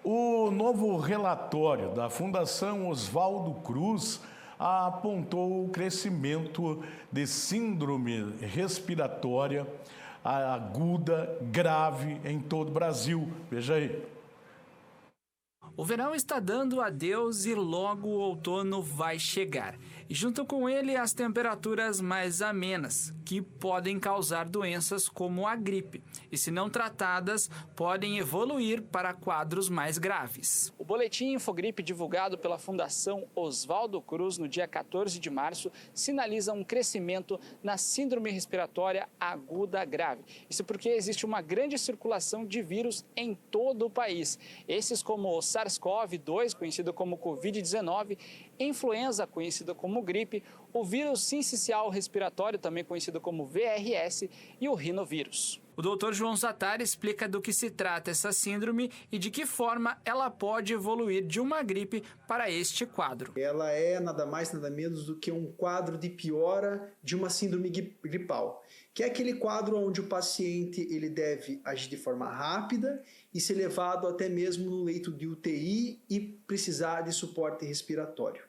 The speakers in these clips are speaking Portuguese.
O novo relatório da Fundação Oswaldo Cruz apontou o crescimento de síndrome respiratória aguda grave em todo o Brasil. Veja aí. O verão está dando adeus e logo o outono vai chegar. E junto com ele as temperaturas mais amenas, que podem causar doenças como a gripe. E se não tratadas, podem evoluir para quadros mais graves. O boletim Infogripe divulgado pela Fundação Oswaldo Cruz no dia 14 de março sinaliza um crescimento na síndrome respiratória aguda grave. Isso porque existe uma grande circulação de vírus em todo o país. Esses como o SARS-CoV-2, conhecido como Covid-19, influenza, conhecida como gripe, o vírus sincicial respiratório, também conhecido como VRS, e o rinovírus. O Dr. João Zattar explica do que se trata essa síndrome e de que forma ela pode evoluir de uma gripe para este quadro. Ela é nada mais, nada menos do que um quadro de piora de uma síndrome gripal, que é aquele quadro onde o paciente ele deve agir de forma rápida e ser levado até mesmo no leito de UTI e precisar de suporte respiratório.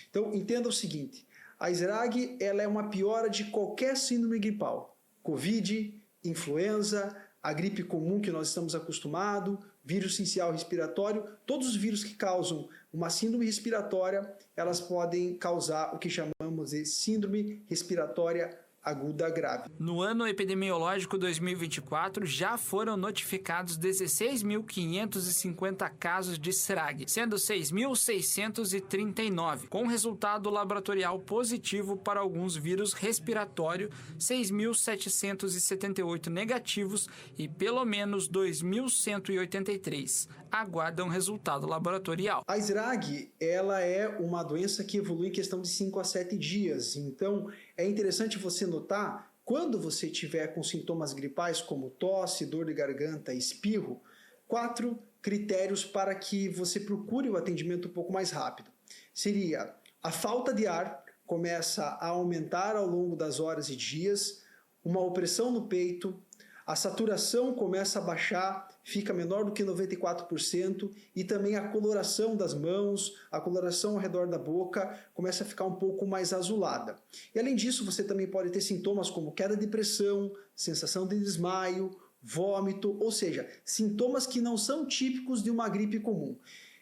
Então, entenda o seguinte, a SRAG ela é uma piora de qualquer síndrome gripal, Covid, influenza, a gripe comum que nós estamos acostumados, vírus sincicial respiratório, todos os vírus que causam uma síndrome respiratória, elas podem causar o que chamamos de síndrome respiratória aguda grave. No ano epidemiológico 2024, já foram notificados 16.550 casos de SRAG, sendo 6.639, com resultado laboratorial positivo para alguns vírus respiratórios, 6.778 negativos e pelo menos 2.183 aguardam resultado laboratorial. A SRAG, ela é uma doença que evolui em questão de 5 a 7 dias, então é interessante você notar, quando você tiver com sintomas gripais como tosse, dor de garganta, espirro, 4 critérios para que você procure o atendimento um pouco mais rápido. Seria a falta de ar, começa a aumentar ao longo das horas e dias, uma opressão no peito, a saturação começa a baixar, fica menor do que 94% e também a coloração das mãos, a coloração ao redor da boca começa a ficar um pouco mais azulada. E além disso, você também pode ter sintomas como queda de pressão, sensação de desmaio, vômito, ou seja, sintomas que não são típicos de uma gripe comum.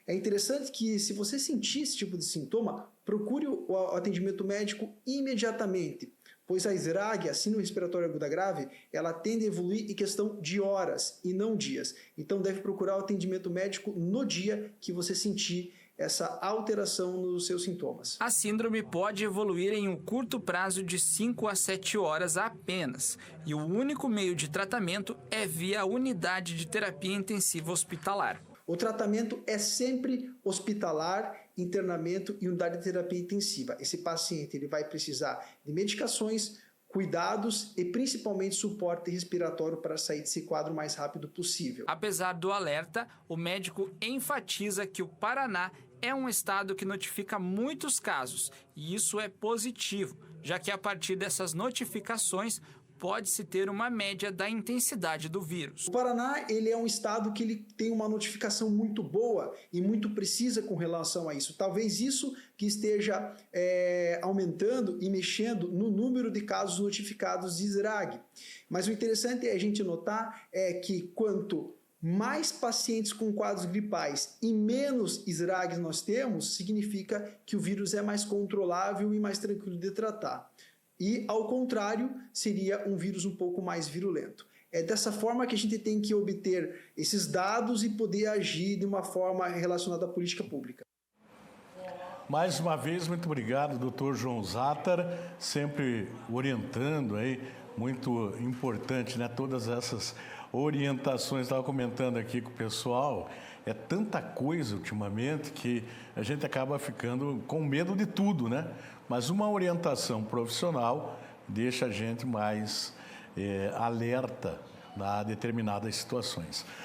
É interessante que se você sentir esse tipo de sintoma, procure o atendimento médico imediatamente, pois a SRAG, a síndrome respiratória aguda grave, ela tende a evoluir em questão de horas e não dias. Então deve procurar o atendimento médico no dia que você sentir essa alteração nos seus sintomas. A síndrome pode evoluir em um curto prazo de 5 a 7 horas apenas, e o único meio de tratamento é via unidade de terapia intensiva hospitalar. O tratamento é sempre hospitalar, internamento e unidade de terapia intensiva. Esse paciente ele vai precisar de medicações, cuidados e principalmente suporte respiratório para sair desse quadro o mais rápido possível. Apesar do alerta, o médico enfatiza que o Paraná é um estado que notifica muitos casos, e isso é positivo, já que a partir dessas notificações pode-se ter uma média da intensidade do vírus. O Paraná ele é um estado que ele tem uma notificação muito boa e muito precisa com relação a isso. Talvez isso que esteja aumentando e mexendo no número de casos notificados de SRAG. Mas o interessante é a gente notar que quanto mais pacientes com quadros gripais e menos SRAGs nós temos, significa que o vírus é mais controlável e mais tranquilo de tratar. E, ao contrário, seria um vírus um pouco mais virulento. É dessa forma que a gente tem que obter esses dados e poder agir de uma forma relacionada à política pública. Mais uma vez, muito obrigado, Dr. João Zattar, sempre orientando aí, muito importante, né? Todas essas orientações, estava comentando aqui com o pessoal, é tanta coisa ultimamente que a gente acaba ficando com medo de tudo, né? Mas uma orientação profissional deixa a gente mais alerta a determinadas situações.